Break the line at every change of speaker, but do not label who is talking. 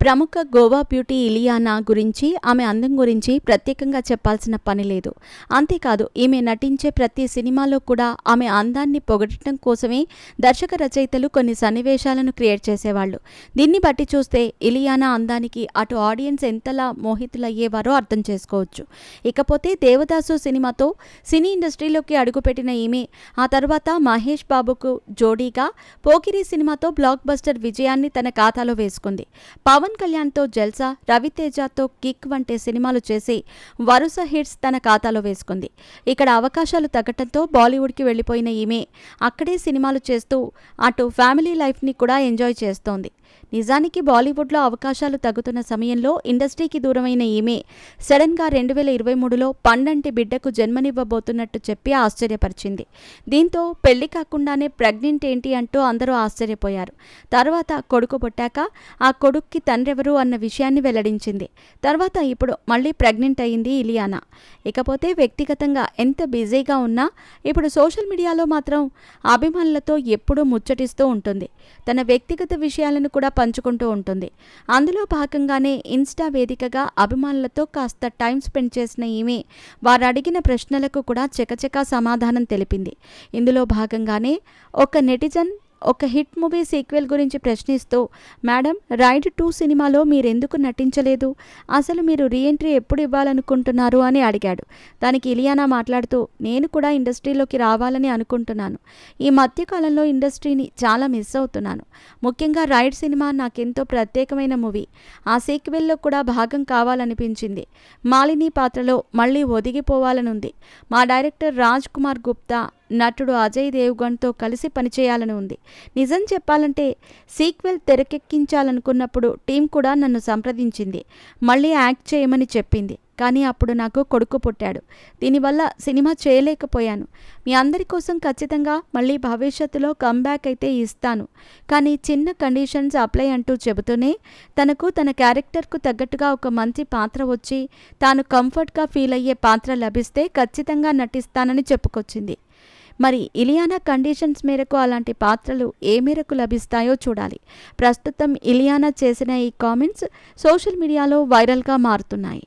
ప్రముఖ గోవా బ్యూటీ ఇలియానా గురించి, ఆమె అందం గురించి ప్రత్యేకంగా చెప్పాల్సిన పని లేదు. అంతేకాదు, ఈమె నటించే ప్రతి సినిమాలో కూడా ఆమె అందాన్ని పొగడటం కోసమే దర్శక రచయితలు కొన్ని సన్నివేశాలను క్రియేట్ చేసేవాళ్ళు. దీన్ని బట్టి చూస్తే ఇలియానా అందానికి అటు ఆడియన్స్ ఎంతలా మోహితులయ్యేవారో అర్థం చేసుకోవచ్చు. ఇకపోతే దేవదాసు సినిమాతో సినీ ఇండస్ట్రీలోకి అడుగుపెట్టిన ఈమె ఆ తర్వాత మహేష్ బాబుకు జోడీగా పోకిరి సినిమాతో బ్లాక్ బస్టర్ విజయాన్ని తన ఖాతాలో వేసుకుంది. పవన్ కళ్యాణ్తో జల్సా, రవితేజతో కిక్ వంటి సినిమాలు చేసి వరుస హిట్స్ తన ఖాతాలో వేసుకుంది. ఇక్కడ అవకాశాలు తగ్గటంతో బాలీవుడ్కి వెళ్లిపోయిన ఈమె అక్కడే సినిమాలు చేస్తూ అటు ఫ్యామిలీ లైఫ్ని కూడా ఎంజాయ్ చేస్తోంది. నిజానికి బాలీవుడ్లో అవకాశాలు తగ్గుతున్న సమయంలో ఇండస్ట్రీకి దూరమైన ఈమె సడన్గా 2023లో పండంటి బిడ్డకు జన్మనివ్వబోతున్నట్టు చెప్పి ఆశ్చర్యపరిచింది. దీంతో పెళ్లి కాకుండానే ప్రెగ్నెంట్ ఏంటి అంటూ అందరూ ఆశ్చర్యపోయారు. తర్వాత కొడుకు పుట్టాక ఆ కొడుక్కి తండ్రెవరు అన్న విషయాన్ని వెల్లడించింది. తర్వాత ఇప్పుడు మళ్ళీ ప్రెగ్నెంట్ అయింది ఇలియానా. ఇకపోతే వ్యక్తిగతంగా ఎంత బిజీగా ఉన్నా ఇప్పుడు సోషల్ మీడియాలో మాత్రం అభిమానులతో ఎప్పుడూ ముచ్చటిస్తూ ఉంటుంది. తన వ్యక్తిగత విషయాలను కూడా పంచుకుంటూ ఉంటుంది. అందులో భాగంగానే ఇన్స్టా వేదికగా అభిమానులతో కాస్త టైం స్పెండ్ చేసిన ఈమె వారు అడిగిన ప్రశ్నలకు కూడా చకచకా సమాధానం తెలిపింది. ఇందులో భాగంగానే ఒక నెటిజన్ ఒక హిట్ మూవీ సీక్వెల్ గురించి ప్రశ్నిస్తూ, మేడం, రైడ్ 2 సినిమాలో మీరెందుకు నటించలేదు? అసలు మీరు రీఎంట్రీ ఎప్పుడు ఇవ్వాలనుకుంటున్నారు అని అడిగాడు. దానికి ఇలియానా మాట్లాడుతూ, నేను కూడా ఇండస్ట్రీలోకి రావాలని అనుకుంటున్నాను. ఈ మధ్యకాలంలో ఇండస్ట్రీని చాలా మిస్ అవుతున్నాను. ముఖ్యంగా రైడ్ సినిమా నాకెంతో ప్రత్యేకమైన మూవీ. ఆ సీక్వెల్లో కూడా భాగం కావాలనిపించింది. మాలిని పాత్రలో మళ్ళీ ఒదిగిపోవాలనుంది. మా డైరెక్టర్ రాజ్ కుమార్ గుప్తా, నటుడు అజయ్ దేవ్గణ్తో కలిసి పనిచేయాలని ఉంది. నిజం చెప్పాలంటే సీక్వెల్ తెరకెక్కించాలనుకున్నప్పుడు టీం కూడా నన్ను సంప్రదించింది. మళ్ళీ యాక్ట్ చేయమని చెప్పింది. కానీ అప్పుడు నాకు కొడుకు పుట్టాడు. దీనివల్ల సినిమా చేయలేకపోయాను. మీ అందరి కోసం ఖచ్చితంగా మళ్ళీ భవిష్యత్తులో కంబ్యాక్ అయితే ఇస్తాను. కానీ చిన్న కండిషన్స్ అప్లై అంటూ చెబుతూనే తనకు తన క్యారెక్టర్కు తగ్గట్టుగా ఒక మంచి పాత్ర వచ్చి తాను కంఫర్ట్గా ఫీల్ అయ్యే పాత్ర లభిస్తే ఖచ్చితంగా నటిస్తానని చెప్పుకొచ్చింది. మరి ఇలియానా కండిషన్స్ మేరకు అలాంటి పాత్రలు ఏ మేరకు లభిస్తాయో చూడాలి. ప్రస్తుతం ఇలియానా చేసిన ఈ కామెంట్స్ సోషల్ మీడియాలో వైరల్గా మారుతున్నాయి.